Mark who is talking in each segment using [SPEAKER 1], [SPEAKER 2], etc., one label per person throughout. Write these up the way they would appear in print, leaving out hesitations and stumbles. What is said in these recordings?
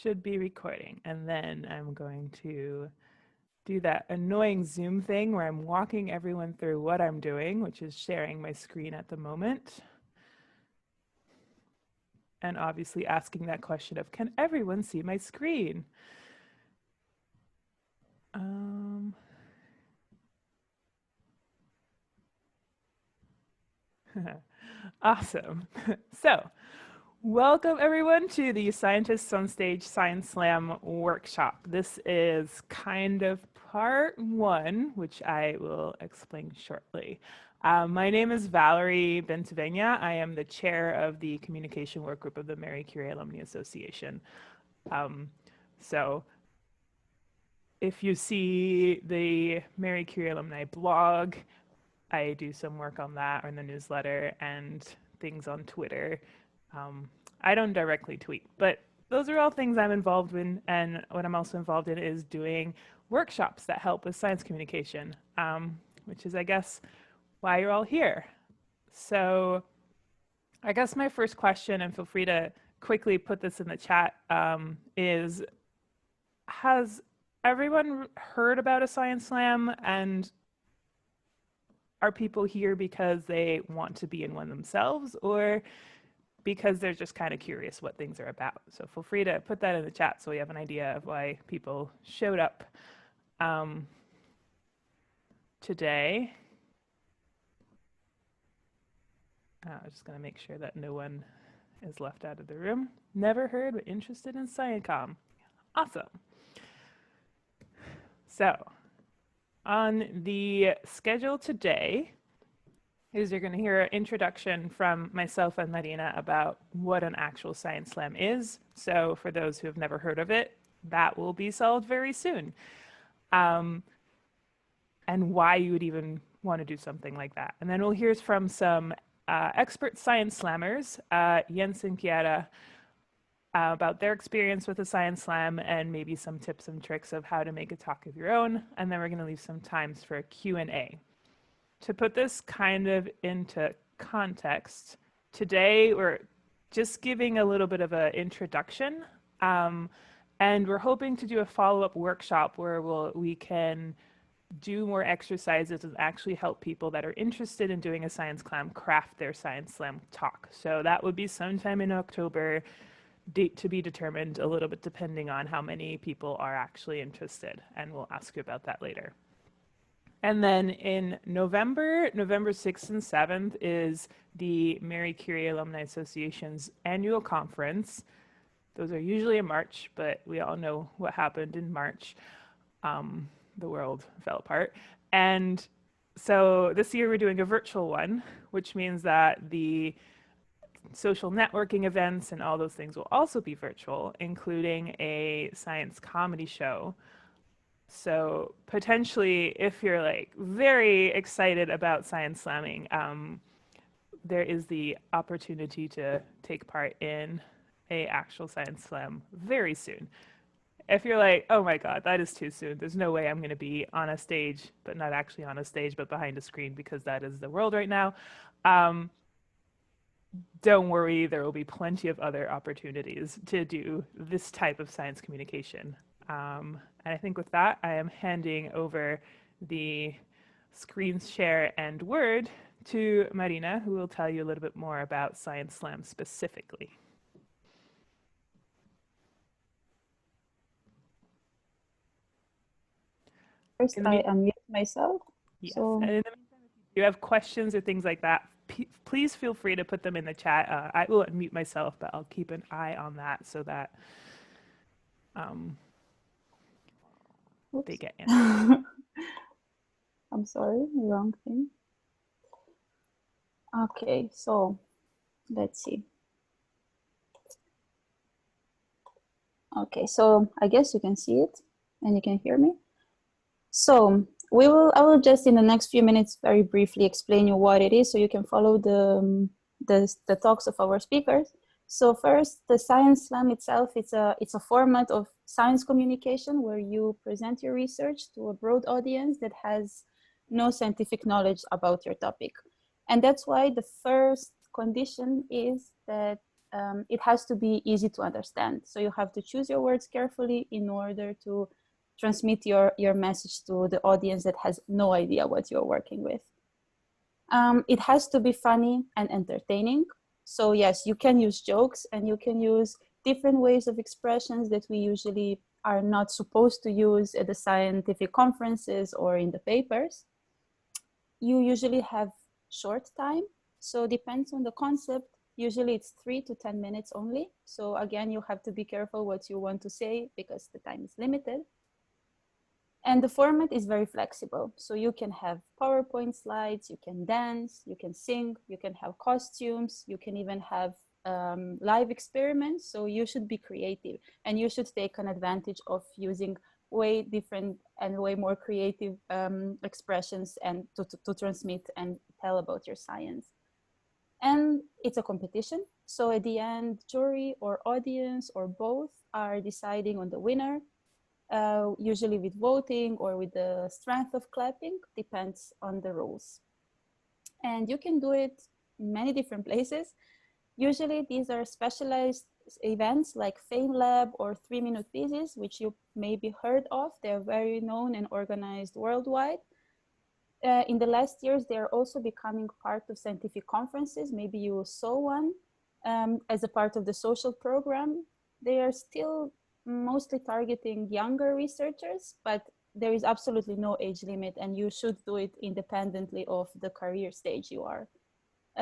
[SPEAKER 1] should be recording. And then I'm going to do that annoying Zoom thing where I'm walking everyone through what I'm doing, which is sharing my screen at the moment. And obviously asking that question of, can everyone see my screen? Awesome. So, welcome everyone to the Scientists on Stage Science Slam workshop. This is kind of part one, which I will explain shortly. My name is Valerie Bentivegna. I am the chair of the communication workgroup of the Marie Curie Alumni Association. So if you see the Marie Curie Alumni blog, I do some work on that, or in the newsletter and things on Twitter. I don't directly tweet, but those are all things I'm involved in. And what I'm also involved in is doing workshops that help with science communication, which is, I guess, why you're all here. So I guess my first question, and feel free to quickly put this in the chat, is, has everyone heard about a Science Slam, and are people here because they want to be in one themselves, or because they're just kind of curious what things are about? So feel free to put that in the chat so we have an idea of why people showed up today. I'm just going to make sure that no one is left out of the room. Never heard, but interested in SciComm. Awesome. So on the schedule today is you're going to hear an introduction from myself and Marina about what an actual Science Slam is. So for those who have never heard of it, that will be solved very soon. And why you would even want to do something like that. And then we'll hear from some expert Science Slammers, Jens and Chiara, about their experience with a Science Slam and maybe some tips and tricks of how to make a talk of your own. And then we're going to leave some times for a Q&A. To put this kind of into context, today we're just giving a little bit of an introduction, and we're hoping to do a follow-up workshop where we can do more exercises and actually help people that are interested in doing a Science Slam craft their Science Slam talk. So that would be sometime in October, date to be determined, a little bit depending on how many people are actually interested, and we'll ask you about that later. And then in November 6th and 7th is the Marie Curie Alumni Association's annual conference. Those are usually in March, but we all know what happened in March. The world fell apart. And so this year we're doing a virtual one, which means that the social networking events and all those things will also be virtual, including a science comedy show. So potentially, if you're like very excited about Science Slamming, there is the opportunity to take part in a actual Science Slam very soon. If you're like, oh my God, that is too soon, there's no way I'm going to be on a stage, but not actually on a stage, but behind a screen, because that is the world right now. Don't worry, there will be plenty of other opportunities to do this type of science communication. And I think with that, I am handing over the screen share and word to Marina, who will tell you a little bit more about Science Slam specifically.
[SPEAKER 2] First, I unmute myself.
[SPEAKER 1] Yes,
[SPEAKER 2] so...
[SPEAKER 1] and in the meantime, if you have questions or things like that, please feel free to put them in the chat. I will unmute myself, but I'll keep an eye on that so that they get answered.
[SPEAKER 2] I'm sorry, wrong thing. Okay, so let's see. Okay, so I guess you can see it and you can hear me. So I will just in the next few minutes very briefly explain you what it is so you can follow the talks of our speakers. So first, the Science Slam itself, it's a format of science communication where you present your research to a broad audience that has no scientific knowledge about your topic. And that's why the first condition is that it has to be easy to understand. So you have to choose your words carefully in order to transmit your message to the audience that has no idea what you're working with. It has to be funny and entertaining. So yes, you can use jokes and you can use different ways of expressions that we usually are not supposed to use at the scientific conferences or in the papers. You usually have short time. So depends on the concept. Usually it's 3 to 10 minutes only. So again, you have to be careful what you want to say because the time is limited. And the format is very flexible. So you can have PowerPoint slides, you can dance, you can sing, you can have costumes, you can even have live experiments. So you should be creative and you should take an advantage of using way different and way more creative expressions and to transmit and tell about your science. And it's a competition. So at the end, jury or audience or both are deciding on the winner. Usually with voting or with the strength of clapping, depends on the rules. And you can do it in many different places. Usually these are specialized events like Fame Lab or 3-minute thesis, which you maybe heard of. They're very known and organized worldwide. In the last years, they're also becoming part of scientific conferences. Maybe you saw one as a part of the social program. They are still mostly targeting younger researchers, but there is absolutely no age limit and you should do it independently of the career stage you are.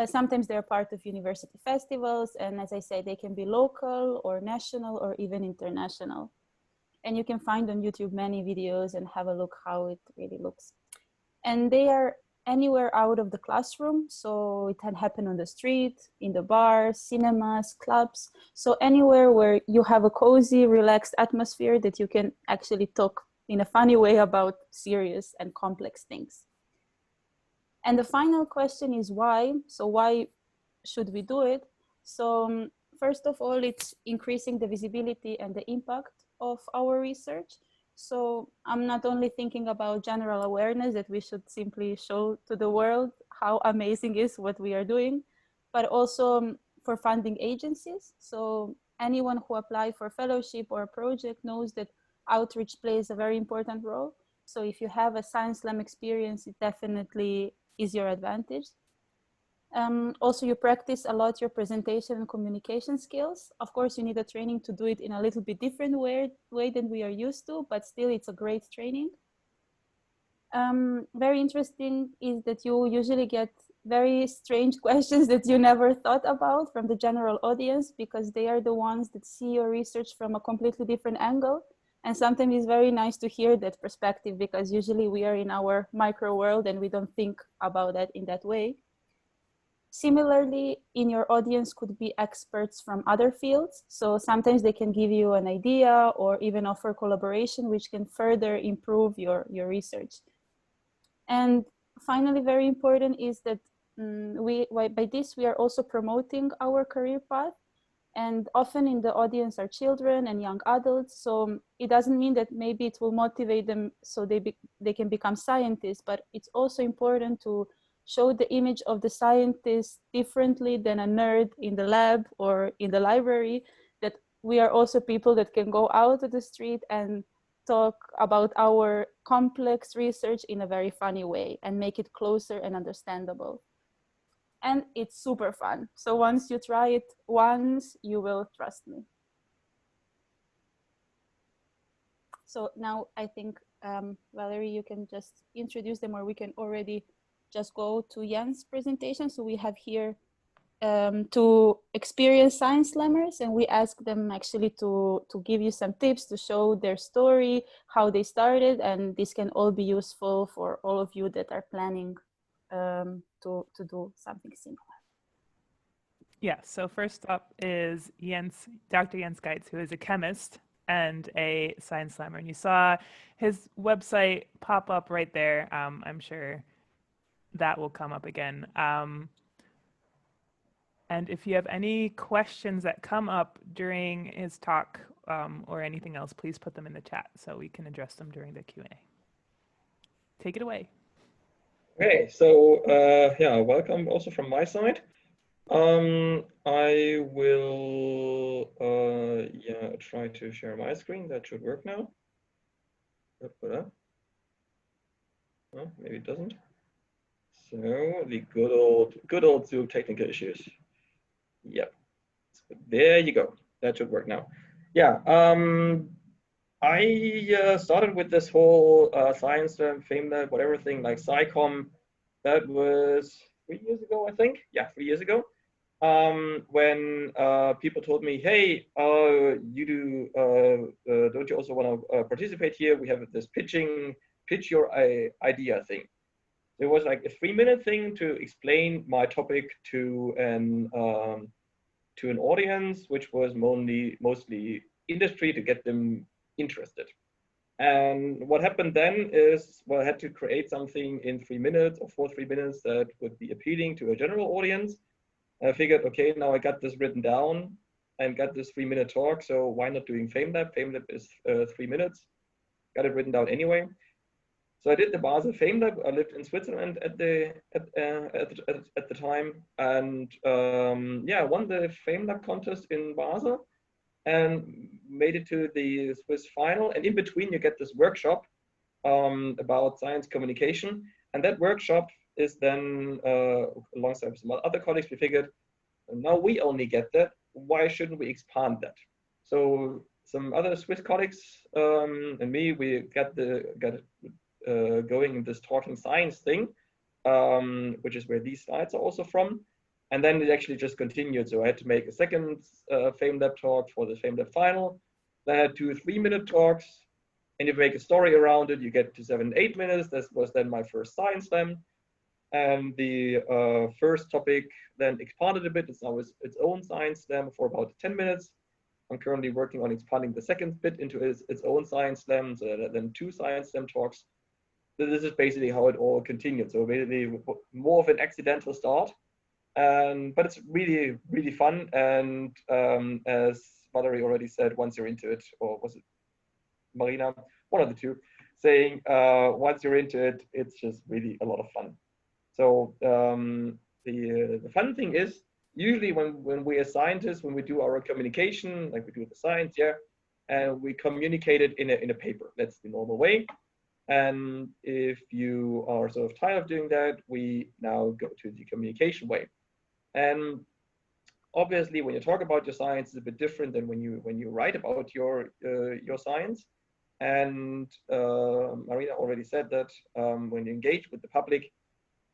[SPEAKER 2] Sometimes they're part of university festivals, and as I say, they can be local or national or even international. And you can find on YouTube many videos and have a look how it really looks. And they are anywhere out of the classroom. So it can happen on the street, in the bars, cinemas, clubs. So anywhere where you have a cozy, relaxed atmosphere that you can actually talk in a funny way about serious and complex things. And the final question is why? So why should we do it? So first of all, it's increasing the visibility and the impact of our research. So I'm not only thinking about general awareness that we should simply show to the world how amazing is what we are doing, but also for funding agencies. So anyone who applies for fellowship or a project knows that outreach plays a very important role. So if you have a Science Slam experience, it definitely is your advantage. Also, you practice a lot your presentation and communication skills. Of course, you need a training to do it in a little bit different way than we are used to, but still it's a great training. Very interesting is that you usually get very strange questions that you never thought about from the general audience because they are the ones that see your research from a completely different angle. And sometimes it's very nice to hear that perspective because usually we are in our micro world and we don't think about that in that way. Similarly, in your audience could be experts from other fields. So sometimes they can give you an idea or even offer collaboration, which can further improve your research. And finally, very important is that by this, we are also promoting our career path. And often in the audience are children and young adults. So it doesn't mean that maybe it will motivate them so they can become scientists, but it's also important to show the image of the scientist differently than a nerd in the lab or in the library, that we are also people that can go out to the street and talk about our complex research in a very funny way and make it closer and understandable. And it's super fun. So once you try it once, you will trust me. So now I think, Valerie, you can just introduce them, or we can already just go to Jan's presentation. So we have here two experienced science slammers, and we ask them actually to give you some tips to show their story, how they started, and this can all be useful for all of you that are planning to do something similar.
[SPEAKER 1] Yeah, so first up is Dr. Jens Geitz, who is a chemist and a science slammer. And you saw his website pop up right there. I'm sure that will come up again. And if you have any questions that come up during his talk or anything else, please put them in the chat so we can address them during the Q&A. Take it away.
[SPEAKER 3] Okay, so yeah, welcome also from my side. I will yeah, try to share my screen. That should work now. Oh, maybe it doesn't. So the good old Zoom technical issues. Yep. So there you go. That should work now. Yeah. I started with this whole science FameLab, whatever thing like SciComm. That was 3 years ago, I think. Yeah, 3 years ago. When people told me, hey, don't you also want to participate here? We have this pitch your idea thing. It was like a 3-minute thing to explain my topic to an audience, which was mostly industry, to get them interested. And what happened then is, well, I had to create something in 3 minutes or for 3 minutes that would be appealing to a general audience. I figured, okay, now I got this written down and got this 3-minute talk. So why not doing FameLab? FameLab is 3 minutes. Got it written down anyway. So I did the Basel FameLab. I lived in Switzerland at the time, and yeah, won the FameLab contest in Basel and made it to the Swiss final. And in between, you get this workshop about science communication, and that workshop is then alongside some other colleagues. We figured, now we only get that. Why shouldn't we expand that? So some other Swiss colleagues and me, we got going in this talking science thing, which is where these slides are also from. And then it actually just continued. So I had to make a second FameLab talk for the FameLab final. Then I had 2 3-minute talks. And if you make a story around it, you get to 7 8 minutes. This was then my first science slam. And the first topic then expanded a bit. It's now its own science slam for about 10 minutes. I'm currently working on expanding the second bit into its own science slam, so then 2 science slam talks. So this is basically how it all continued. So basically more of an accidental start, but it's really, really fun. And as Valerie already said, once you're into it, or was it Marina, one of the two, saying once you're into it, it's just really a lot of fun. So the fun thing is, usually when we as scientists, when we do our communication, like we do the science, yeah, and we communicate it in a paper. That's the normal way. And if you are sort of tired of doing that, we now go to the communication way. And obviously, when you talk about your science, it's a bit different than when you write about your science. And Marina already said that when you engage with the public,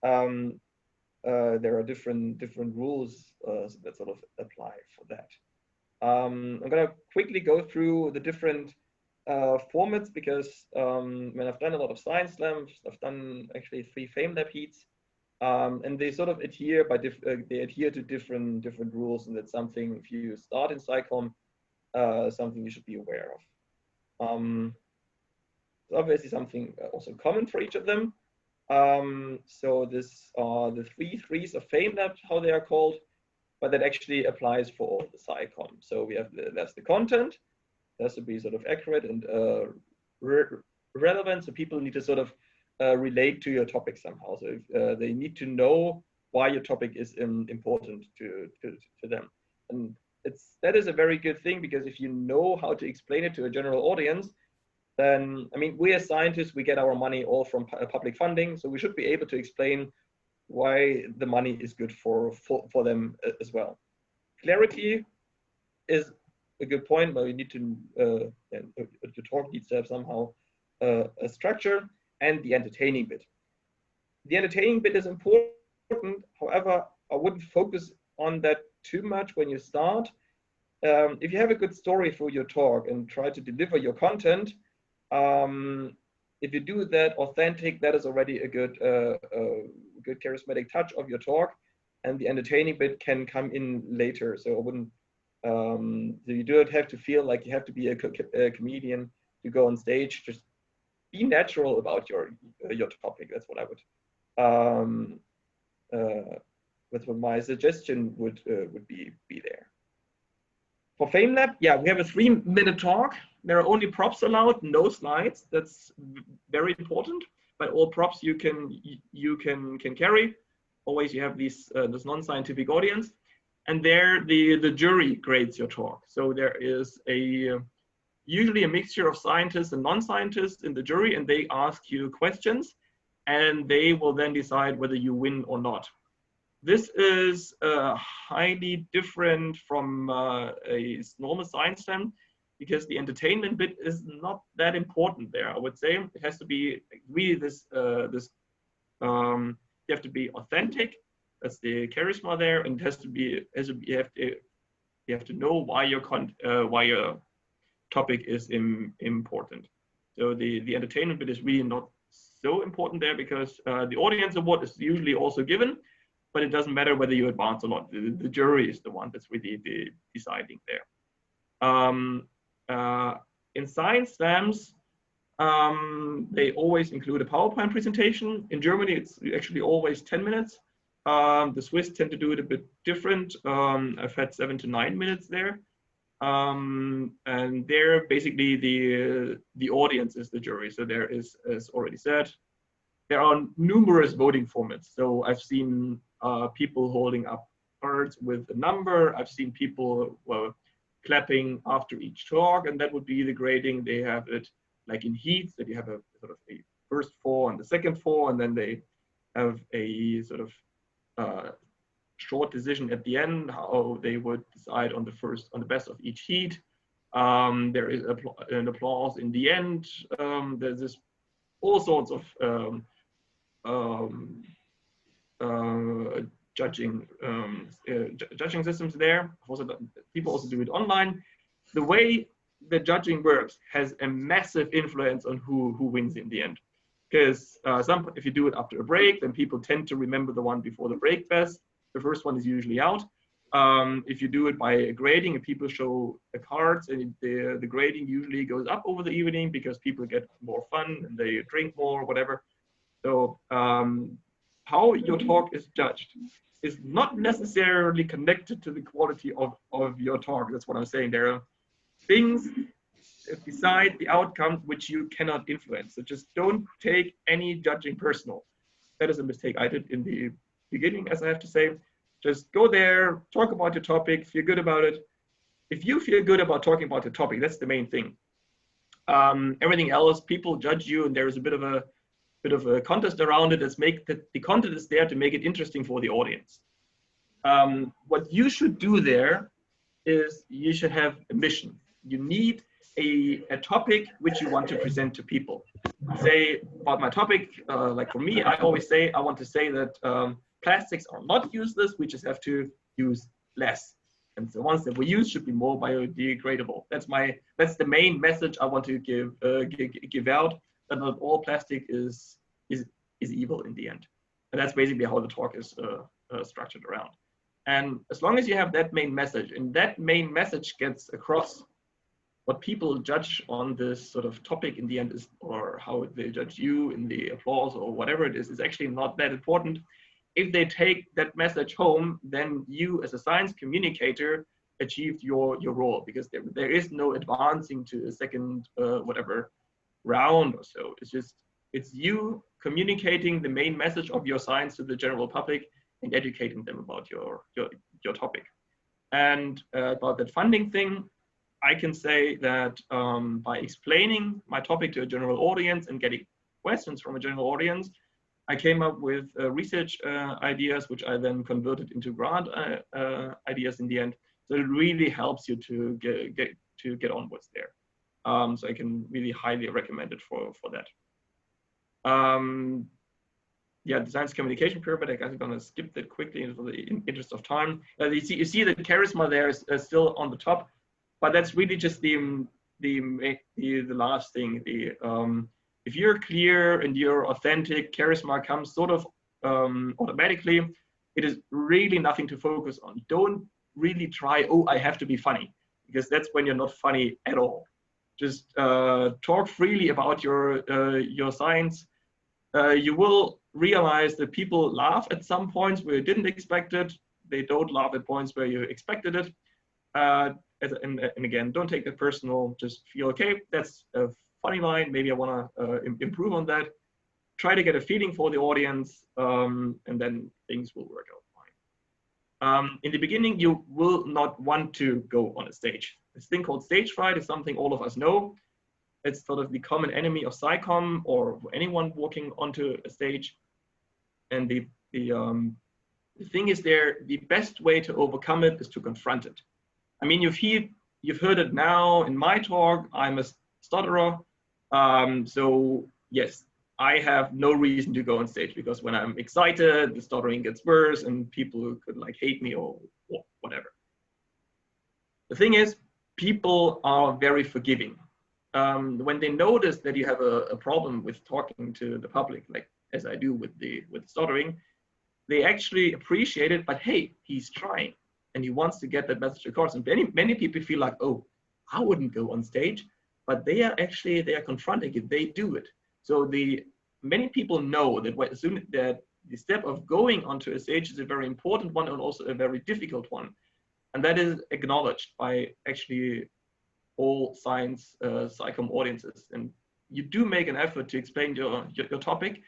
[SPEAKER 3] there are different rules that sort of apply for that. I'm going to quickly go through the different formats, because when I've done a lot of science slams, I've done actually 3 FameLab heats, and they sort of adhere to different rules, and that's something, if you start in SciComm, something you should be aware of. It's obviously something also common for each of them. So this are the 3 threes of FameLab, how they are called, but that actually applies for all the SciComm. So we have there's the content. It has to be sort of accurate and relevant. So people need to sort of relate to your topic somehow. So if, they need to know why your topic is important to them. And that is a very good thing, because if you know how to explain it to a general audience, then, I mean, we as scientists, we get our money all from public funding. So we should be able to explain why the money is good for them as well. Clarity is a good point, but we need to talk needs to have somehow a structure, and the entertaining bit. The entertaining bit is important. However, I wouldn't focus on that too much when you start. If you have a good story for your talk and try to deliver your content, if you do that authentic, that is already a good charismatic touch of your talk, and the entertaining bit can come in later. So I wouldn't. So you don't have to feel like you have to be a comedian to go on stage. Just be natural about your topic. That's what I would. That's what my suggestion would be there. For FameLab, yeah, we have a 3-minute talk. There are only props allowed, no slides. That's very important. But all props you can carry. Always you have this non-scientific audience. And there the jury grades your talk. So there is usually a mixture of scientists and non-scientists in the jury, and they ask you questions, and they will then decide whether you win or not. This is highly different from a normal science slam, because the entertainment bit is not that important there. I would say it has to be really you have to be authentic. That's the charisma there, and it has to be you have to know why your topic is important. So the entertainment bit is really not so important there, because the audience award is usually also given, but it doesn't matter whether you advance or not. The jury is the one that's really deciding there. In science slams, they always include a PowerPoint presentation. In Germany, it's actually always 10 minutes. The Swiss tend to do it a bit different. I've had 7 to 9 minutes there. And there, basically, the audience is the jury. So there is, as already said, there are numerous voting formats. So I've seen people holding up cards with a number. I've seen people clapping after each talk, and that would be the grading. They have it like in heats, that you have a sort of a first 4 and the second 4, and then they have a sort of short decision at the end, how they would decide on the best of each heat. There is an applause in the end. There's this all sorts of judging systems there. Also, people also do it online. The way the judging works has a massive influence on who wins in the end. Because if you do it after a break, then people tend to remember the one before the break best. The first one is usually out. If you do it by grading, and people show the cards, and the grading usually goes up over the evening because people get more fun and they drink more, whatever. So how your talk is judged is not necessarily connected to the quality of your talk. That's what I'm saying. There are things beside the outcome which you cannot influence. So just don't take any judging personal. That is a mistake I did in the beginning, as I have to say. Just go there, talk about your topic, feel good about it. If you feel good about talking about the topic, that's the main thing. Everything else, people judge you, and there is a bit of a contest around it. The content is there to make it interesting for the audience. What you should do there is you should have a mission. You need a topic which you want to present to people. Say about my topic, like for me, I always say I want to say that plastics are not useless. We just have to use less, and the ones that we use should be more biodegradable. That's the main message I want to give out. That not all plastic is evil in the end, and that's basically how the talk is structured around. And as long as you have that main message, and that main message gets across, what people judge on this sort of topic in the end is, or how they judge you in the applause or whatever it is actually not that important. If they take that message home, then you as a science communicator achieved your role, because there is no advancing to a second whatever round or so. It's you communicating the main message of your science to the general public and educating them about your topic. And about that funding thing, I can say that by explaining my topic to a general audience and getting questions from a general audience, I came up with research ideas, which I then converted into grant ideas in the end. So it really helps you to get onwards there. So I can really highly recommend it for that. Yeah, the science communication pyramid, I guess I'm gonna skip that quickly for the interest of time. You see the charisma there is still on the top, but that's really just the last thing. If you're clear and you're authentic, charisma comes sort of automatically. It is really nothing to focus on. Don't really try, oh, I have to be funny, because that's when you're not funny at all. Just talk freely about your science. You will realize that people laugh at some points where you didn't expect it. They don't laugh at points where you expected it. And again, don't take it personal. Just feel, okay, that's a funny line. Maybe I want to improve on that. Try to get a feeling for the audience, and then things will work out In the beginning, you will not want to go on a stage. This thing called stage fright is something all of us know. It's sort of the common enemy of psychom or anyone walking onto a stage. And the thing is there, the best way to overcome it is to confront it. I mean, you've heard it now in my talk. I'm a stutterer. So yes, I have no reason to go on stage because when I'm excited, the stuttering gets worse and people could like hate me or whatever. The thing is, people are very forgiving. When they notice that you have a problem with talking to the public, like as I do with stuttering, they actually appreciate it, but hey, he's trying and he wants to get that message across. And many people feel like, oh, I wouldn't go on stage, but they are confronting it, they do it. So many people know that that the step of going onto a stage is a very important one and also a very difficult one. And that is acknowledged by actually all science psychom audiences. And you do make an effort to explain your topic,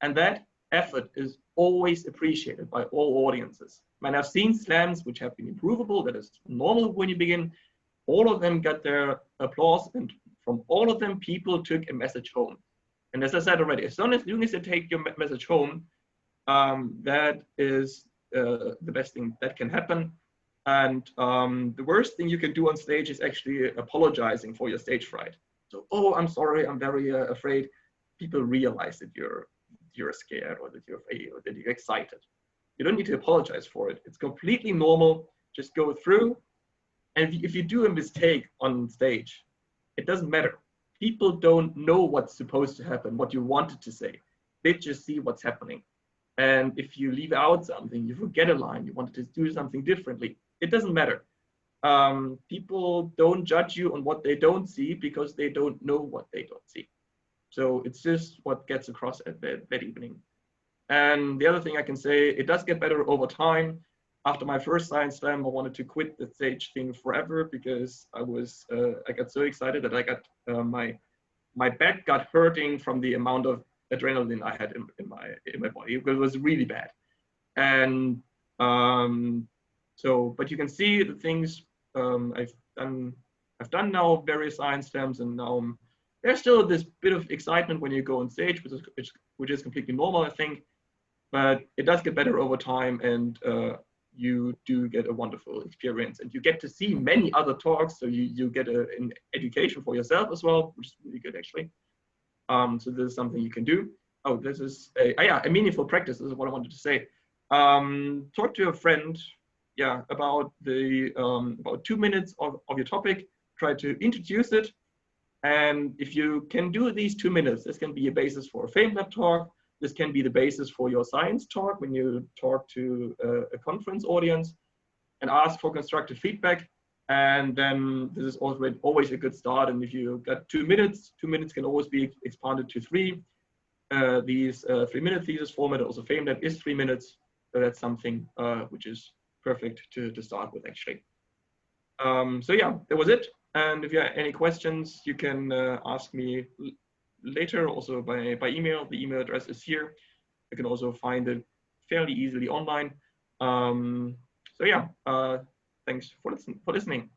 [SPEAKER 3] and that effort is always appreciated by all audiences. When I've seen slams which have been improvable, that is normal when you begin, all of them got their applause, and from all of them, people took a message home. And as I said already, as soon as they take your message home, that is the best thing that can happen. And the worst thing you can do on stage is actually apologizing for your stage fright. So, oh, I'm sorry, I'm very afraid. People realize that you're scared or that you're afraid or that you're excited. You don't need to apologize for it. It's completely normal. Just go through. And if you do a mistake on stage, it doesn't matter. People don't know what's supposed to happen, what you wanted to say. They just see what's happening. And if you leave out something, you forget a line, you wanted to do something differently, it doesn't matter. People don't judge you on what they don't see because they don't know what they don't see. So it's just what gets across at that evening. And the other thing I can say, it does get better over time. After my first science slam, I wanted to quit the stage thing forever because I got so excited that I got my back got hurting from the amount of adrenaline I had in my body. It was really bad. And but you can see the things I've done now various science slams, and now there's still this bit of excitement when you go on stage, which is completely normal, I think. But it does get better over time, and you do get a wonderful experience, and you get to see many other talks, so you get an education for yourself as well, which is really good actually. So this is something you can do. Oh, this is a meaningful practice. This is what I wanted to say. Talk to a friend, about about 2 minutes of your topic. Try to introduce it, and if you can do these 2 minutes, this can be a basis for a FameLab talk. This can be the basis for your science talk when you talk to a conference audience and ask for constructive feedback. And then this is always a good start. And if you got 2 minutes, 2 minutes can always be expanded to 3. These 3-minute thesis format, also FameLab, is 3 minutes. So that's something which is perfect to start with, actually. So yeah, that was it. And if you have any questions, you can ask me later, also by email. The email address is here. You can also find it fairly easily online. So yeah, thanks for listening.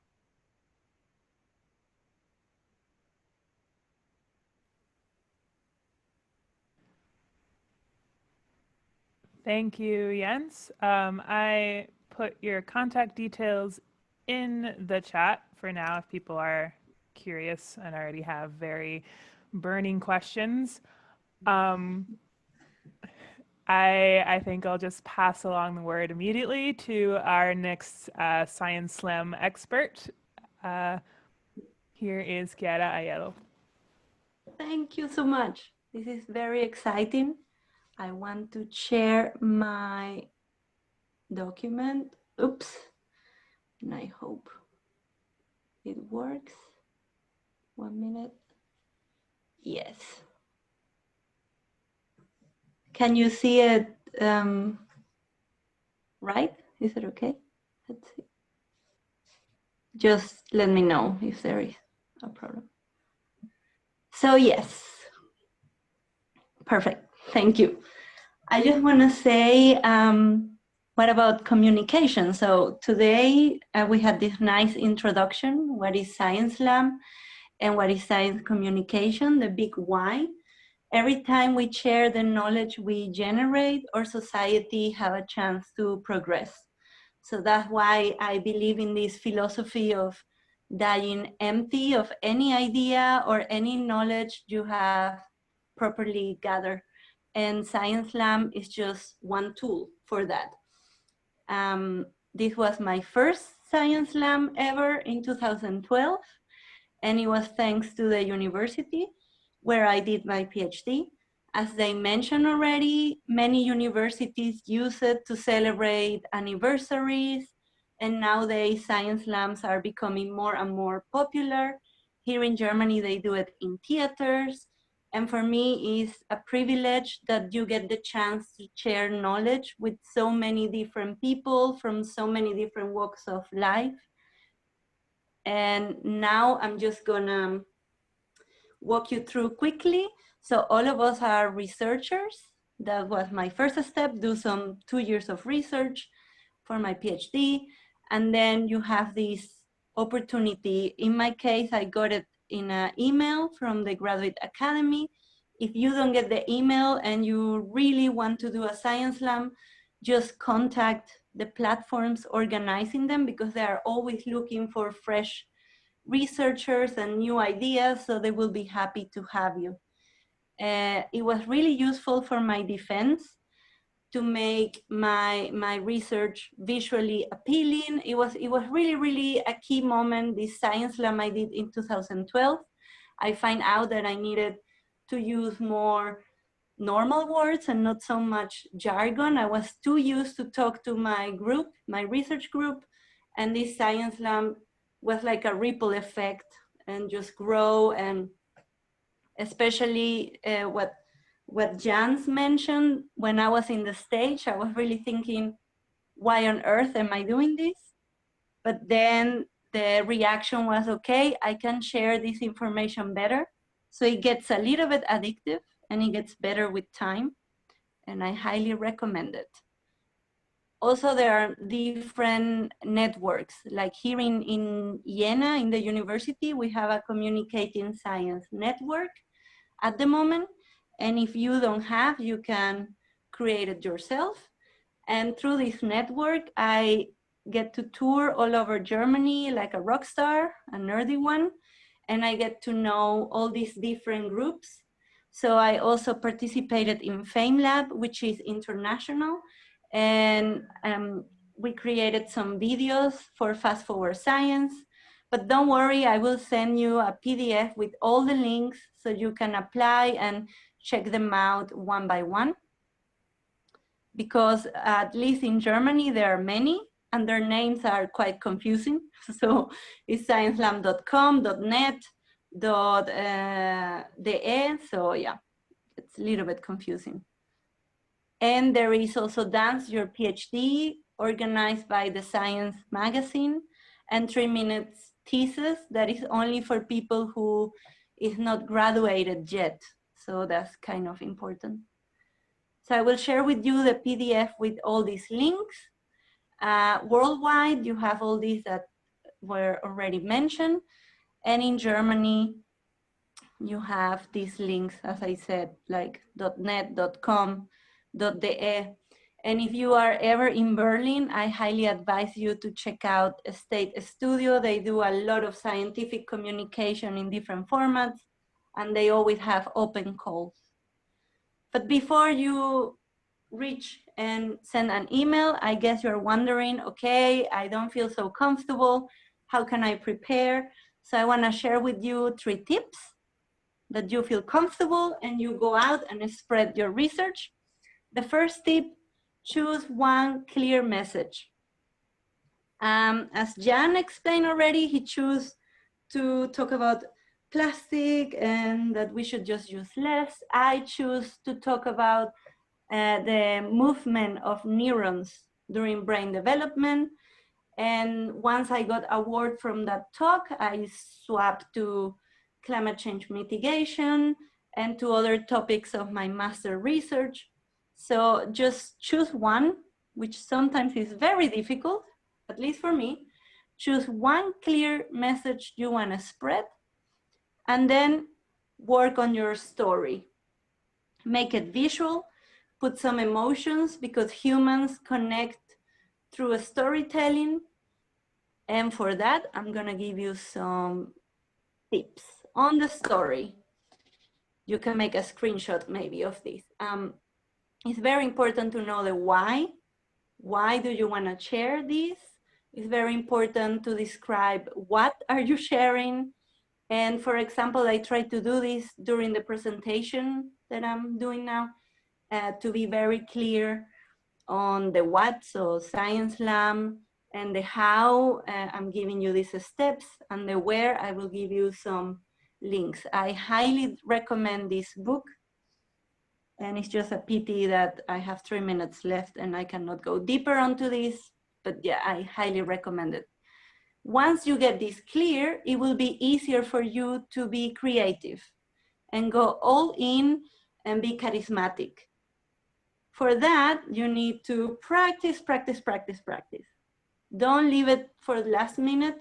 [SPEAKER 1] Thank you, Jens. I put your contact details in the chat for now if people are curious and already have very burning questions. I think I'll just pass along the word immediately to our next Science Slam expert. Here is Chiara Aiello.
[SPEAKER 4] Thank you so much. This is very exciting. I want to share my document. Oops. And I hope it works. 1 minute. Yes. Can you see it right? Is it okay? Let's see. Just let me know if there is a problem. So yes. Perfect. Thank you. I just want to say what about communication? So today we had this nice introduction. What is Science Lab and what is science communication, the big why. Every time we share the knowledge we generate, our society have a chance to progress. So that's why I believe in this philosophy of dying empty of any idea or any knowledge you have properly gathered. And Science Lab is just one tool for that. This was my first Science Lab ever in 2012, and it was thanks to the university where I did my PhD. As they mentioned already, many universities use it to celebrate anniversaries, and nowadays science labs are becoming more and more popular. Here in Germany, they do it in theaters, and for me, it's a privilege that you get the chance to share knowledge with so many different people from so many different walks of life. And now I'm just gonna walk you through quickly. So all of us are researchers. That was my first step, do some 2 years of research for my PhD. And then you have this opportunity. In my case, I got it in an email from the Graduate Academy. If you don't get the email and you really want to do a science lab, just contact the platforms organizing them, because they are always looking for fresh researchers and new ideas, so they will be happy to have you. It was really useful for my defense to make my research visually appealing. It was really a key moment, this science lab I did in 2012. I find out that I needed to use more normal words and not so much jargon. I was too used to talk to my group, my research group, and this science lab was like a ripple effect and just grow. And especially what Jans mentioned, when I was in the stage, I was really thinking, why on earth am I doing this? But then the reaction was, okay, I can share this information better. So it gets a little bit addictive and it gets better with time. And I highly recommend it. Also, there are different networks. Like here in Jena, in the university, we have a communicating science network at the moment. And if you don't have, you can create it yourself. And through this network, I get to tour all over Germany like a rock star, a nerdy one. And I get to know all these different groups. So I also participated in FameLab, which is international. And we created some videos for Fast Forward Science. But don't worry, I will send you a PDF with all the links so you can apply and check them out one by one. Because at least in Germany, there are many and their names are quite confusing. So it's sciencelab.com, .net, .de, so yeah, it's a little bit confusing. And there is also Dance Your PhD, organized by the Science magazine, and 3 minutes thesis that is only for people who is not graduated yet. So that's kind of important. So I will share with you the PDF with all these links. Worldwide, you have all these that were already mentioned. And in Germany, you have these links, as I said, like .net, .com, .de. And if you are ever in Berlin, I highly advise you to check out State Studio. They do a lot of scientific communication in different formats, and they always have open calls. But before you reach and send an email, I guess you're wondering, okay, I don't feel so comfortable. How can I prepare? So I want to share with you 3 tips that you feel comfortable and you go out and spread your research. The first tip, choose one clear message. As Jan explained already, he chose to talk about plastic and that we should just use less. I choose to talk about the movement of neurons during brain development. And once I got a word from that talk, I swapped to climate change mitigation and to other topics of my master research. So just choose one which sometimes is very difficult, at least for me. Choose one clear message you want to spread, and then work on your story. Make it visual, put some emotions, because humans connect through a storytelling. And for that, I'm gonna give you some tips on the story. You can make a screenshot maybe of this. It's very important to know the why. Why do you wanna share this? It's very important to describe what are you sharing. And for example, I try to do this during the presentation that I'm doing now, to be very clear on the what, so Science Slam, and the how, I'm giving you these steps, and the where, I will give you some links. I highly recommend this book, and it's just a pity that I have 3 minutes left and I cannot go deeper onto this, but yeah, I highly recommend it. Once you get this clear, it will be easier for you to be creative and go all in and be charismatic. For that, you need to practice, practice, practice, practice. Don't leave it for the last minute,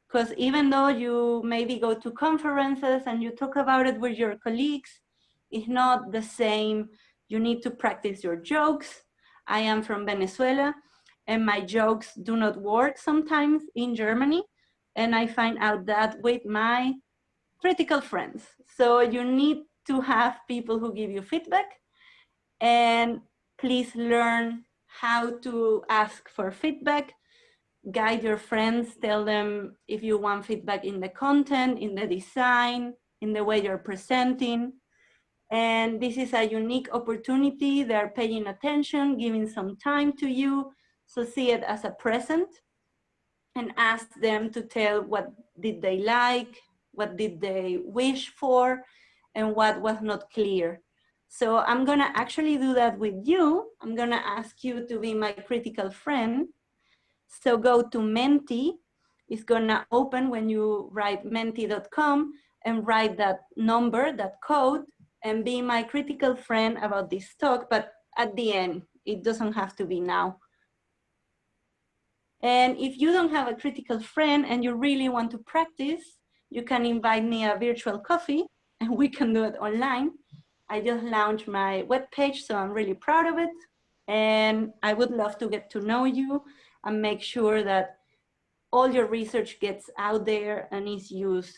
[SPEAKER 4] because even though you maybe go to conferences and you talk about it with your colleagues, it's not the same. You need to practice your jokes. I am from Venezuela, and my jokes do not work sometimes in Germany. And I find out that with my critical friends. So you need to have people who give you feedback, and please learn how to ask for feedback. Guide your friends, tell them if you want feedback in the content, in the design, in the way you're presenting. And this is a unique opportunity. They're paying attention, giving some time to you. So see it as a present and ask them to tell what did they like, what did they wish for, and what was not clear. So I'm gonna actually do that with you. I'm gonna ask you to be my critical friend. So go to Menti. It's gonna open when you write menti.com and write that number, that code, and be my critical friend about this talk, but at the end, it doesn't have to be now. And if you don't have a critical friend and you really want to practice, you can invite me a virtual coffee and we can do it online. I just launched my webpage, so I'm really proud of it. And I would love to get to know you and make sure that all your research gets out there and is used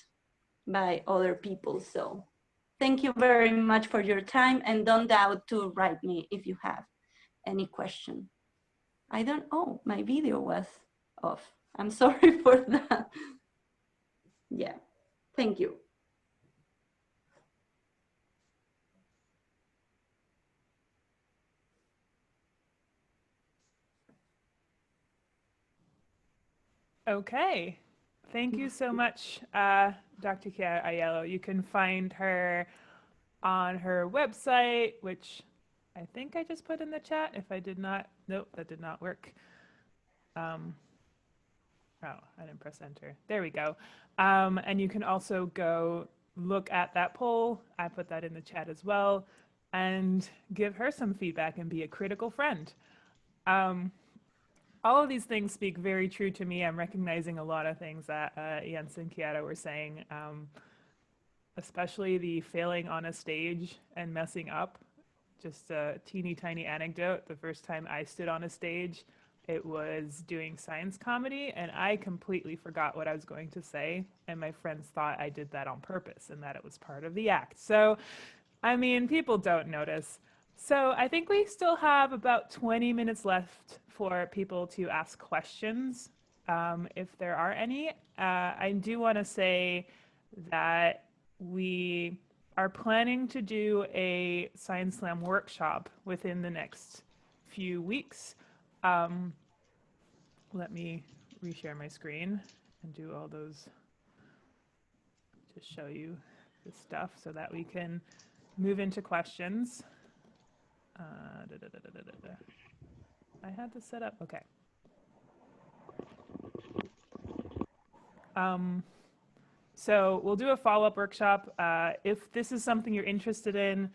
[SPEAKER 4] by other people. So thank you very much for your time, and don't doubt to write me if you have any question. Oh, my video was off. I'm sorry for that. Yeah, thank you.
[SPEAKER 1] Okay. Thank you so much, Dr. Kia Ayello. You can find her on her website, which I think I just put in the chat. If I did not, nope, that did not work. Oh, I didn't press enter. There we go. And you can also go look at that poll. I put that in the chat as well, and give her some feedback and be a critical friend. All of these things speak very true to me. I'm recognizing a lot of things that Jens and Chiara were saying, especially the failing on a stage and messing up. Just a teeny tiny anecdote. The first time I stood on a stage, it was doing science comedy, and I completely forgot what I was going to say. And my friends thought I did that on purpose and that it was part of the act. So, I mean, people don't notice. So I think we still have about 20 minutes left for people to ask questions, if there are any. I do want to say that we are planning to do a Science Slam workshop within the next few weeks. Let me reshare my screen and do all those, to show you the stuff so that we can move into questions. I had this set up. Okay. So we'll do a follow-up workshop. If this is something you're interested in,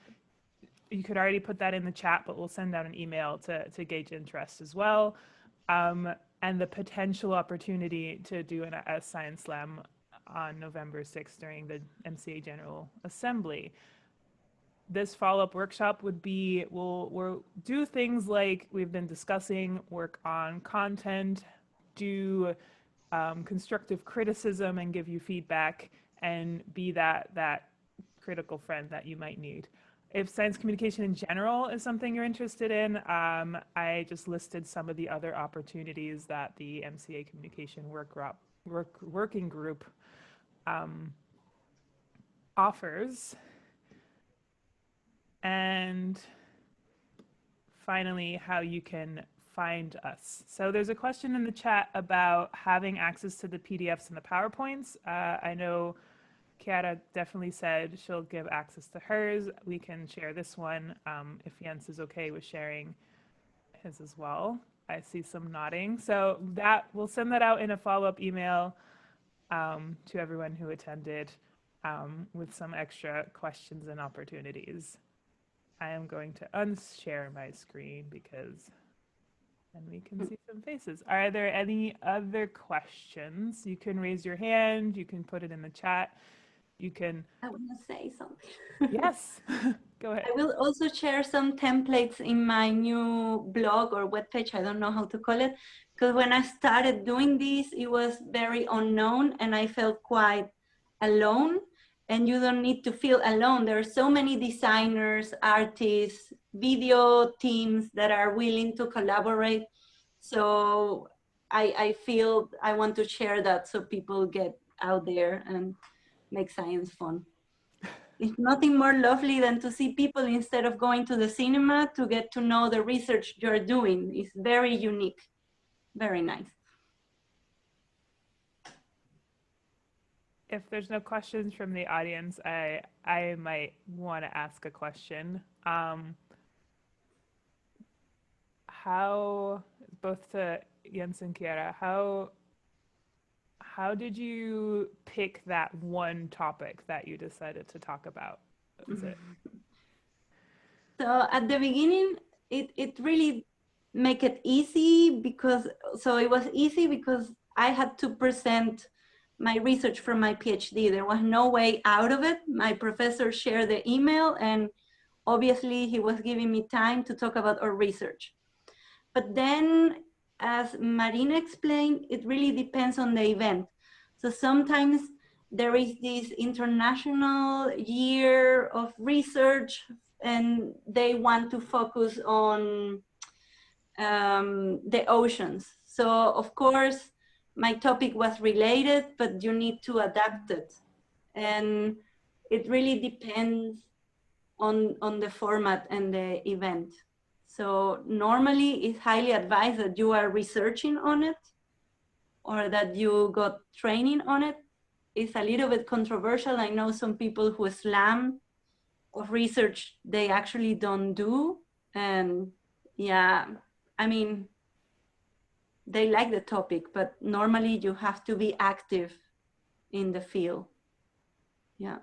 [SPEAKER 1] you could already put that in the chat, but we'll send out an email to gauge interest as well. And the potential opportunity to do a Science Slam on November 6th during the MCAA General Assembly. This follow-up workshop would be, we'll do things like we've been discussing, work on content, do constructive criticism and give you feedback, and be that critical friend that you might need. If science communication in general is something you're interested in, I just listed some of the other opportunities that the MCAA Communication Working Group offers. And finally, how you can find us. So there's a question in the chat about having access to the PDFs and the PowerPoints. I know Chiara definitely said she'll give access to hers. We can share this one if Jens is okay with sharing his as well. I see some nodding. So that we'll send that out in a follow-up email to everyone who attended with some extra questions and opportunities. I am going to unshare my screen because then we can see some faces. Are there any other questions? You can raise your hand. You can put it in the chat. You can.
[SPEAKER 4] I want to say something.
[SPEAKER 1] Yes, go ahead.
[SPEAKER 4] I will also share some templates in my new blog or webpage. I don't know how to call it, because when I started doing this, it was very unknown and I felt quite alone. And you don't need to feel alone. There are so many designers, artists, video teams that are willing to collaborate. So I feel I want to share that so people get out there and make science fun. It's nothing more lovely than to see people instead of going to the cinema to get to know the research you're doing. It's very unique, very nice.
[SPEAKER 1] If there's no questions from the audience, I might want to ask a question. How, both to Jens and Chiara, how did you pick that one topic that you decided to talk about? Is it?
[SPEAKER 4] So at the beginning, it really make it easy because, so it was easy because I had to present my research from my PhD. There was no way out of it. My professor shared the email and obviously he was giving me time to talk about our research. But then, as Marina explained, it really depends on the event. So sometimes there is this international year of research and they want to focus on the oceans. So of course, my topic was related, but you need to adapt it. And it really depends on the format and the event. So normally it's highly advised that you are researching on it or that you got training on it. It's a little bit controversial. I know some people who slam of research they actually don't do. And yeah, I mean, they like the topic, but normally you have to be active in the field. Yeah.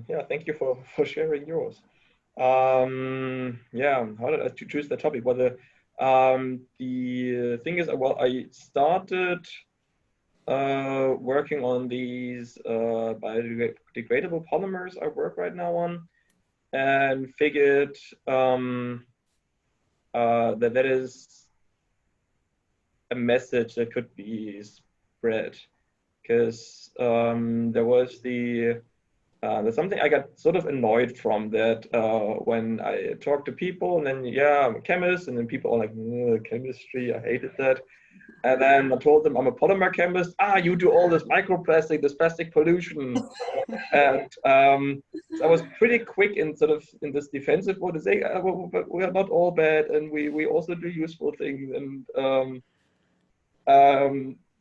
[SPEAKER 3] Yeah, thank you for sharing yours. Yeah, how did I choose the topic? Well, the thing is, well, I started working on these biodegradable polymers I work right now on, and figured that is a message that could be spread, because there was there's something I got sort of annoyed from that when I talk to people and then, yeah, I'm a chemist, and then people are like, chemistry, I hated that. And then I told them I'm a polymer chemist. You do all this microplastic, this plastic pollution. And so I was pretty quick in sort of in this defensive mode to say, but we are not all bad, and we also do useful things. And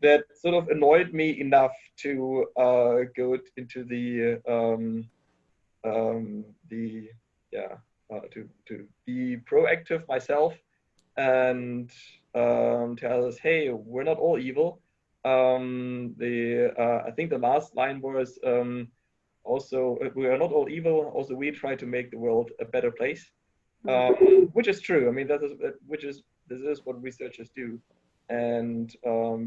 [SPEAKER 3] that sort of annoyed me enough to go into to be proactive myself and tell us, hey, we're not all evil. I think the last line was also, we are not all evil. Also, we try to make the world a better place, which is true. I mean, this is what researchers do. And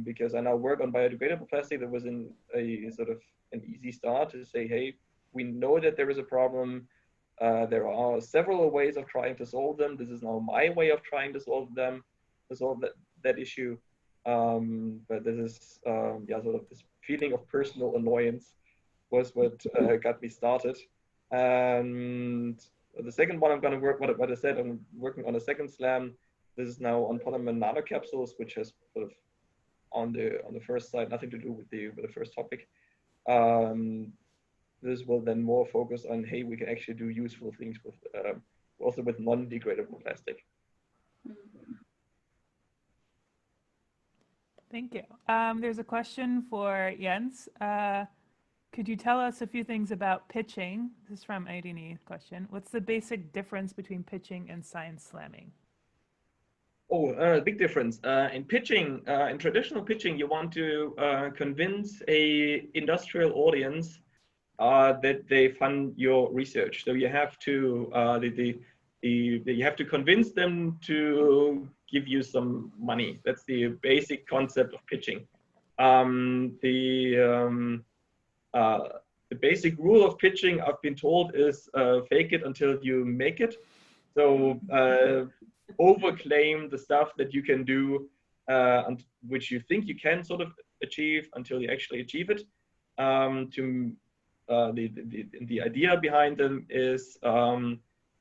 [SPEAKER 3] because I now work on biodegradable plastic, there was a sort of an easy start to say, hey, we know that there is a problem. There are several ways of trying to solve them. This is now my way of trying to solve that issue. But this is, yeah, sort of this feeling of personal annoyance was what got me started. And the second one I'm going to work, what I said, I'm working on a second slam. This is now on polymer nanocapsules, which has sort of on the first side nothing to do with the first topic. This will then more focus on, hey, we can actually do useful things with also with non-degradable plastic.
[SPEAKER 1] Thank you. There's a question for Jens. Could you tell us a few things about pitching? This is from Irene question. What's the basic difference between pitching and science slamming?
[SPEAKER 3] Oh, big difference. In pitching, in traditional pitching, you want to convince a industrial audience that they fund your research. So you have to you have to convince them to give you some money. That's the basic concept of pitching. The basic rule of pitching, I've been told, is fake it until you make it. So overclaim the stuff that you can do, and which you think you can sort of achieve until you actually achieve it. The idea behind them is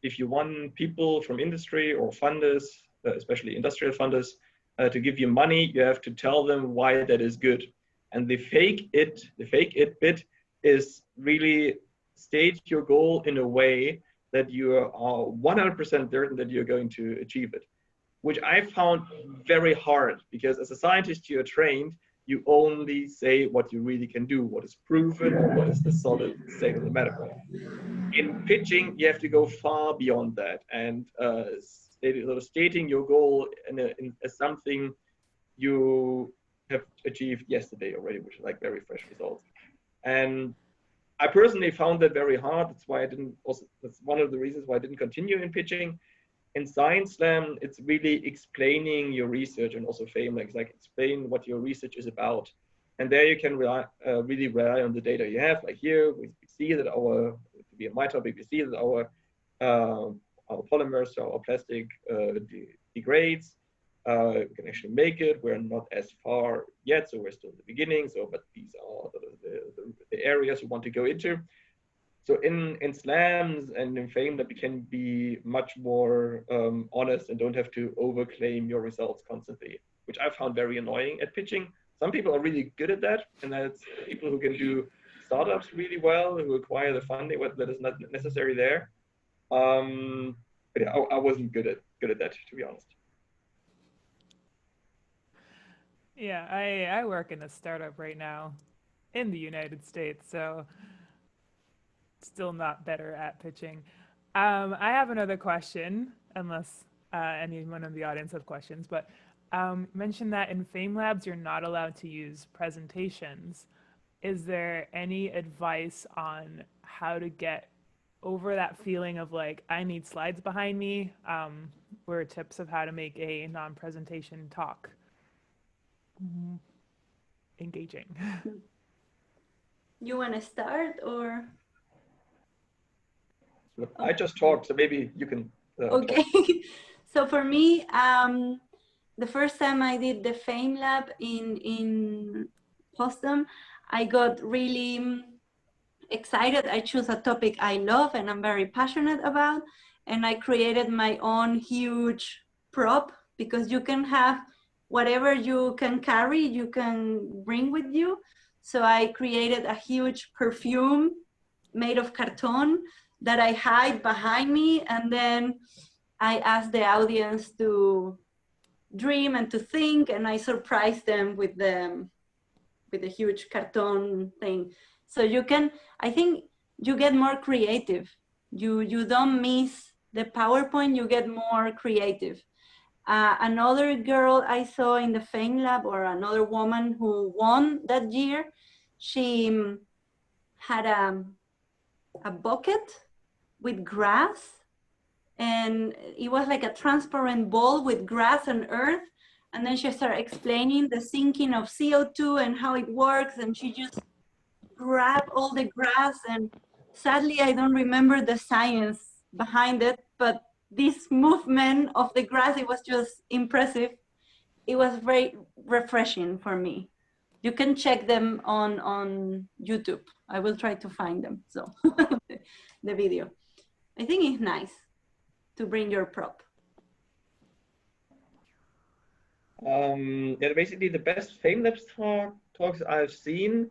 [SPEAKER 3] if you want people from industry or funders, especially industrial funders, to give you money, you have to tell them why that is good. And the fake it bit is really state your goal in a way that you are 100% certain that you're going to achieve it, which I found very hard, because as a scientist, you're trained, you only say what you really can do, what is proven, what is the solid state of the matter. In pitching, you have to go far beyond that, and stating your goal as something you have achieved yesterday already, which is like very fresh results. And I personally found that very hard. That's why that's one of the reasons why I didn't continue in pitching. In Science Slam, it's really explaining your research, and also FAME, like explain what your research is about. And there you can really rely on the data you have. Like here, we see that to be my topic, we see that our polymers, so our plastic degrades. We can actually make it. We're not as far yet, so we're still in the beginning. But these are the areas we want to go into. So in slams and in FAME, that we can be much more honest and don't have to overclaim your results constantly, which I found very annoying at pitching. Some people are really good at that, and that's people who can do startups really well, who acquire the funding that is not necessary there. But yeah, I wasn't good at that, to be honest.
[SPEAKER 1] Yeah, I work in a startup right now in the United States, so still not better at pitching. I have another question, unless anyone in the audience have questions, but mentioned that in FAME Labs, you're not allowed to use presentations. Is there any advice on how to get over that feeling of like, I need slides behind me, or tips of how to make a non-presentation talk engaging?
[SPEAKER 4] You want to start, or?
[SPEAKER 3] I just talked, so maybe you can
[SPEAKER 4] okay. So for me, the first time I did the FAME Lab in Boston, I got really excited. I chose a topic I love and I'm very passionate about, and I created my own huge prop, because you can have whatever you can carry, you can bring with you. So I created a huge perfume made of carton that I hide behind me, and then I asked the audience to dream and to think, and I surprised them with the huge carton thing. So you can, I think you get more creative. You don't miss the PowerPoint, you get more creative. Another girl I saw in the Fame Lab, or another woman who won that year, she had a bucket with grass, and it was like a transparent bowl with grass and earth. And then she started explaining the sinking of CO2 and how it works. And she just grabbed all the grass. And sadly, I don't remember the science behind it, but this movement of the grass, it was just impressive. It was very refreshing for me. You can check them on YouTube. I will try to find them, so the video. I think it's nice to bring your prop.
[SPEAKER 3] Yeah, basically the best Fame Labs talks I've seen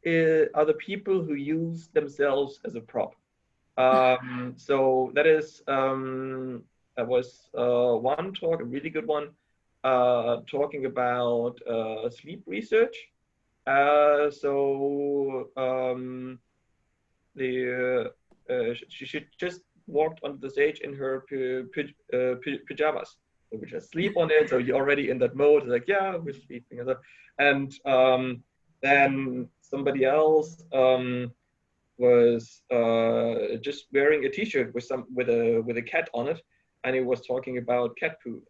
[SPEAKER 3] are the people who use themselves as a prop. So that is, that was one talk, a really good one, talking about sleep research. She just walked onto the stage in her pajamas, which has sleep on it. So you're already in that mode, like, yeah, we're sleeping. And then somebody else was just wearing a T-shirt with a cat on it, and he was talking about cat poo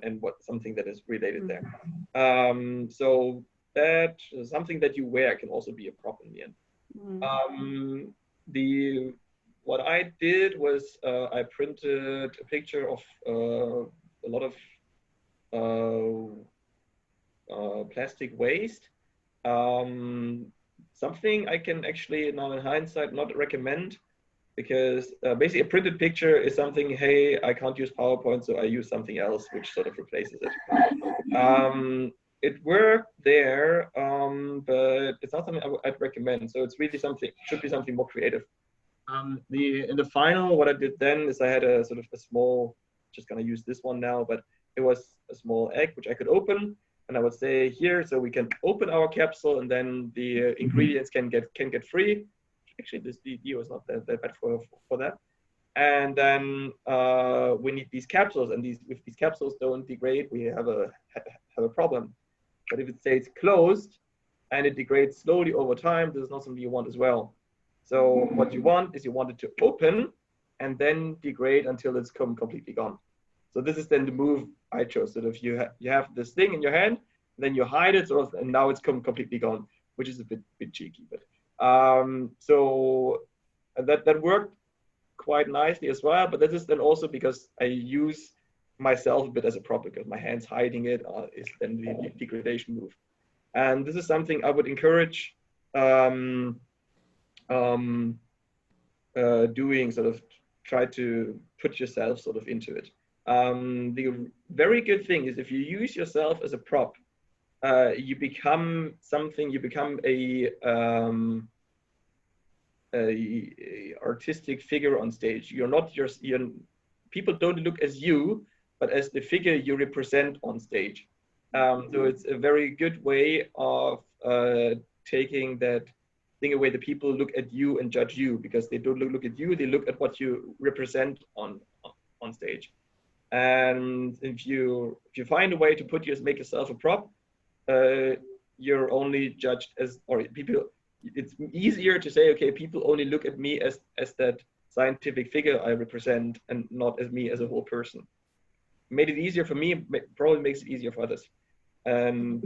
[SPEAKER 3] and something that is related there. So that something that you wear can also be a prop in the end. What I did was I printed a picture of a lot of plastic waste. Something I can actually now in hindsight not recommend, because basically a printed picture is something, hey, I can't use PowerPoint, so I use something else which sort of replaces it. It worked there, but it's not something I'd recommend. So it's really should be something more creative. In the final, what I did then is I had a sort of a small, just gonna use this one now, but it was a small egg which I could open, and I would say here, so we can open our capsule, and then the ingredients can get free. Actually, this video is not that bad for that. And then we need these capsules, and if these capsules don't degrade, we have a problem. But if it stays closed and it degrades slowly over time, this is not something you want as well. So what you want is you want it to open and then degrade until it's completely gone. So this is then the move I chose. So if you have this thing in your hand, then you hide it, sort of, and now it's completely gone, which is a bit cheeky. But so that worked quite nicely as well. But this is then also because I use myself a bit as a prop, because my hands hiding it is then the degradation move. And this is something I would encourage doing, sort of try to put yourself sort of into it. The very good thing is if you use yourself as a prop, you become something, you become a artistic figure on stage. You're not people don't look as you, but as the figure you represent on stage. So it's a very good way of taking that thing away. The people look at you and judge you, because they don't look at you, they look at what you represent on stage. And if you find a way to make yourself a prop, you're only judged as, or people, it's easier to say, okay, people only look at me as that scientific figure I represent, and not as me as a whole person. Made it easier for me, probably makes it easier for others. And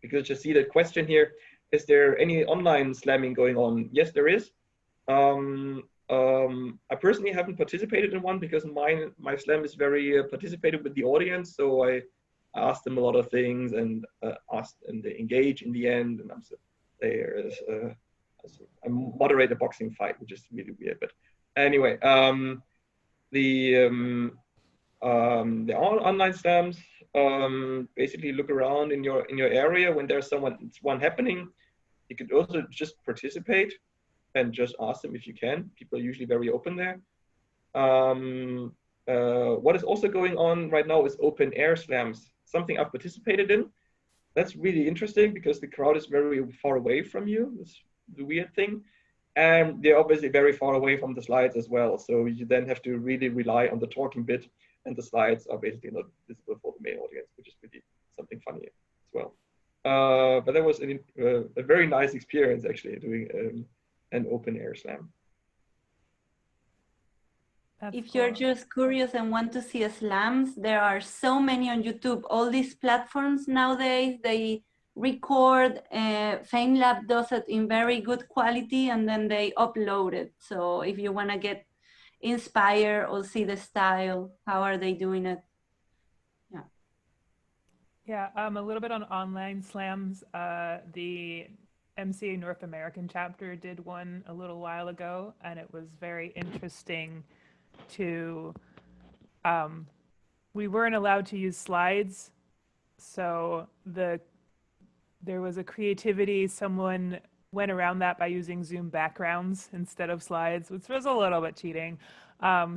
[SPEAKER 3] because you see that question here, is there any online slamming going on? Yes, there is. I personally haven't participated in one, because my slam is very participative with the audience. So I asked them a lot of things, and they engage in the end. And I moderate a boxing fight, which is really weird. But anyway, the online slams, basically look around in your area when there's one happening. You could also just participate and just ask them if you can. People are usually very open there. What is also going on right now is open air slams, something I've participated in. That's really interesting, because the crowd is very far away from you. That's the weird thing. And they're obviously very far away from the slides as well. So you then have to really rely on the talking bit and the slides are basically not visible for the main audience, which is really something funny as well. But that was a very nice experience actually doing an open air slam.
[SPEAKER 1] That's
[SPEAKER 4] if
[SPEAKER 1] cool.
[SPEAKER 4] you're just curious and want to see slams, there are so many on YouTube. All these platforms nowadays, they record, FameLab does it in very good quality, and then they upload it. So if you want to get inspired or see the style, how are they doing it?
[SPEAKER 1] Yeah, a little bit on online slams. The MCAA North American chapter did one a little while ago, and it was very interesting to, we weren't allowed to use slides, so there was a creativity, someone went around that by using Zoom backgrounds instead of slides, which was a little bit cheating.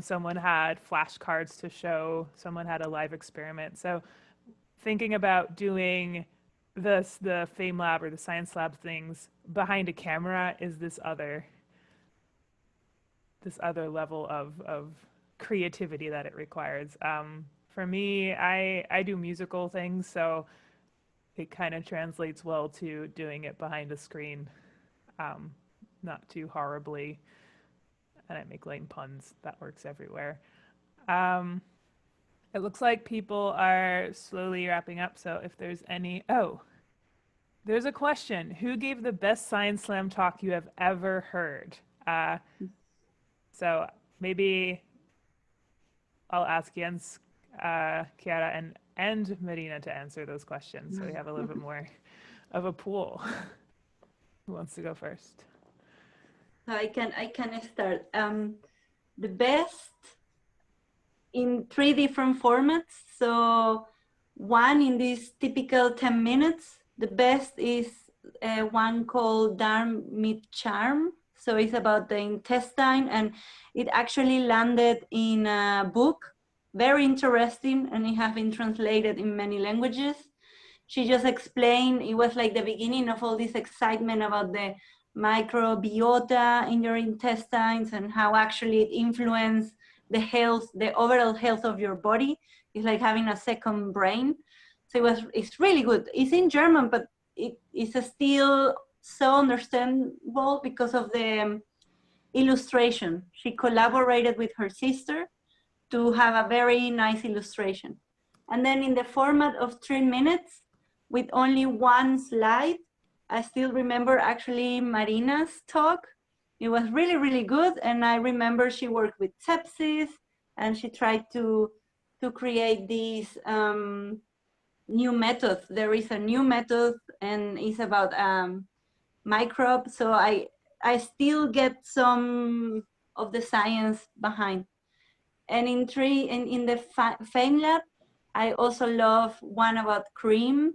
[SPEAKER 1] Someone had flashcards to show, someone had a live experiment. So thinking about doing the FameLab or the Science Lab things behind a camera is this other level of creativity that it requires. For me, I do musical things, so it kind of translates well to doing it behind a screen, not too horribly. And I make lame puns. That works everywhere. It looks like people are slowly wrapping up. So if there's any, there's a question. Who gave the best Science Slam talk you have ever heard? So maybe I'll ask Jens, Chiara, and Marina to answer those questions. So we have a little bit more of a pool. Who wants to go first?
[SPEAKER 4] I can start. The best in 3 different formats. So one in this typical 10 minutes. The best is one called Darm mit Charm. So it's about the intestine, and it actually landed in a book. Very interesting, and it has been translated in many languages. She just explained, it was like the beginning of all this excitement about the microbiota in your intestines and how actually it influences the health, the overall health of your body. It's like having a second brain. So it's really good. It's in German, but it's still so understandable because of the illustration. She collaborated with her sister to have a very nice illustration. And then in the format of 3 minutes with only one slide, I still remember actually Marina's talk. It was really, really good. And I remember she worked with sepsis, and she tried to create these new methods. There is a new method, and it's about microbes. So I still get some of the science behind. And in the FameLab, I also love one about cream,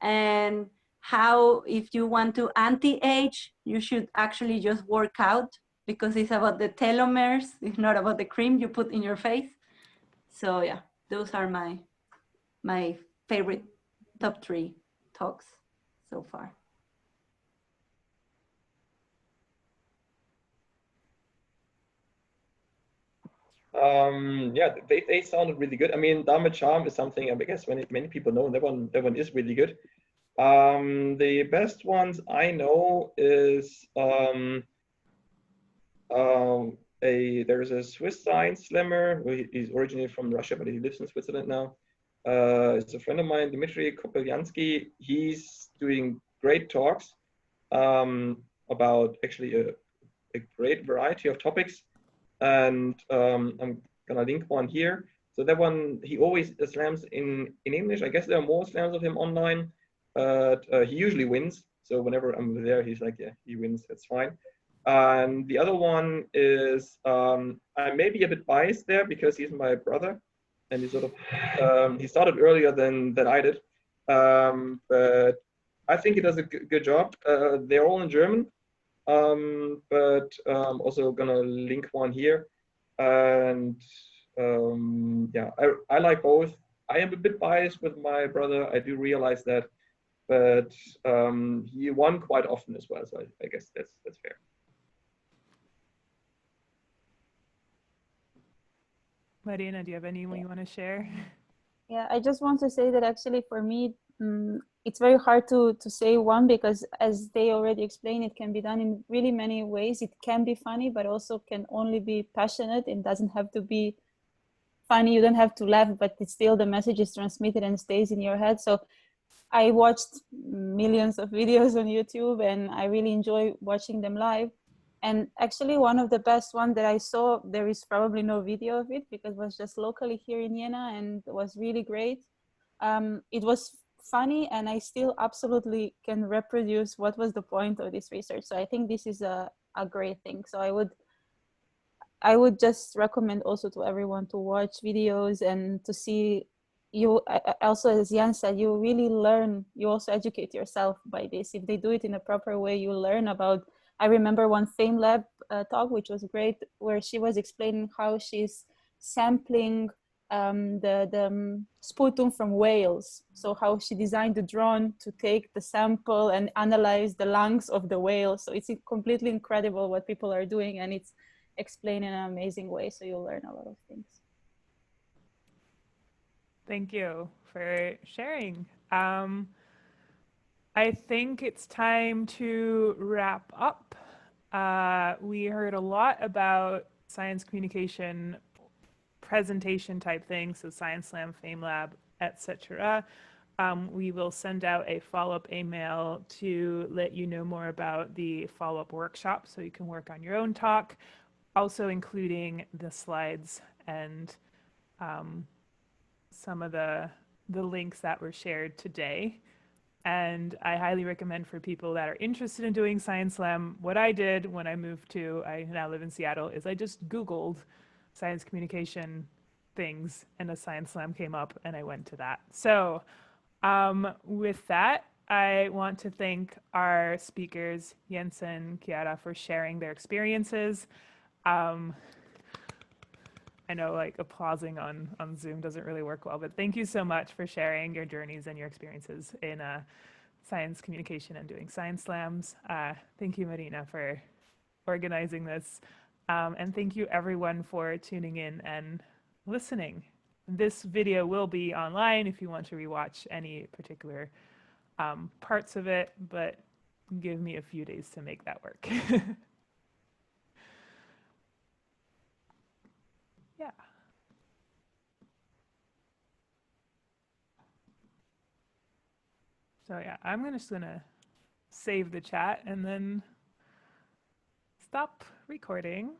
[SPEAKER 4] and how if you want to anti-age, you should actually just work out, because it's about the telomeres. It's not about the cream you put in your face. So yeah, those are my favorite top 3 talks so far.
[SPEAKER 3] Yeah, they sounded really good. I mean, Dame Charm is something I guess many people know. That one is really good. The best ones I know is there's a Swiss science slammer. He's originally from Russia, but he lives in Switzerland now. It's a friend of mine, Dmitry Kopelyansky. He's doing great talks about actually a great variety of topics. And I'm gonna link one here. So that one, he always slams in English. I guess there are more slams of him online, but he usually wins. So whenever I'm there, he's like, yeah, he wins, that's fine. And the other one is, I may be a bit biased there because he's my brother, and he sort of, he started earlier than I did. But I think he does a good job. They're all in German. But also gonna link one here, and yeah, I like both. I am a bit biased with my brother, I do realize that, but he won quite often as well, so I guess that's fair.
[SPEAKER 1] Marina, do you have anyone you want to share?
[SPEAKER 2] Yeah, I just want to say that actually for me, it's very hard to say one, because as they already explained, it can be done in really many ways. It can be funny, but also can only be passionate. It doesn't have to be funny. You don't have to laugh, but it's still the message is transmitted and stays in your head. So I watched millions of videos on YouTube, and I really enjoy watching them live. And actually one of the best one that I saw, there is probably no video of it because it was just locally here in Jena, and it was really great. It was funny, and I still absolutely can reproduce what was the point of this research. So I think this is a great thing. So I would just recommend also to everyone to watch videos and to see. You also, as Jan said, you really learn, you also educate yourself by this. If they do it in a proper way, you learn about. I remember one FameLab talk, which was great, where she was explaining how she's sampling the sputum from whales. So how she designed the drone to take the sample and analyze the lungs of the whale. So it's completely incredible what people are doing, and it's explained in an amazing way. So you'll learn a lot of things.
[SPEAKER 1] Thank you for sharing. I think it's time to wrap up. We heard a lot about science communication, presentation type things, so Science Slam, FameLab, etc. We will send out a follow-up email to let you know more about the follow-up workshop so you can work on your own talk, also including the slides and some of the links that were shared today. And I highly recommend for people that are interested in doing Science Slam, what I did when I moved to, I now live in Seattle, is I just Googled science communication things and a Science Slam came up and I went to that. So with that, I want to thank our speakers, Jensen, Chiara, for sharing their experiences. I know like applauding on Zoom doesn't really work well, but thank you so much for sharing your journeys and your experiences in science communication and doing Science Slams. Thank you, Marina, for organizing this. And thank you everyone for tuning in and listening. This video will be online if you want to rewatch any particular parts of it, but give me a few days to make that work. Yeah. So yeah, I'm just gonna save the chat and then stop recording.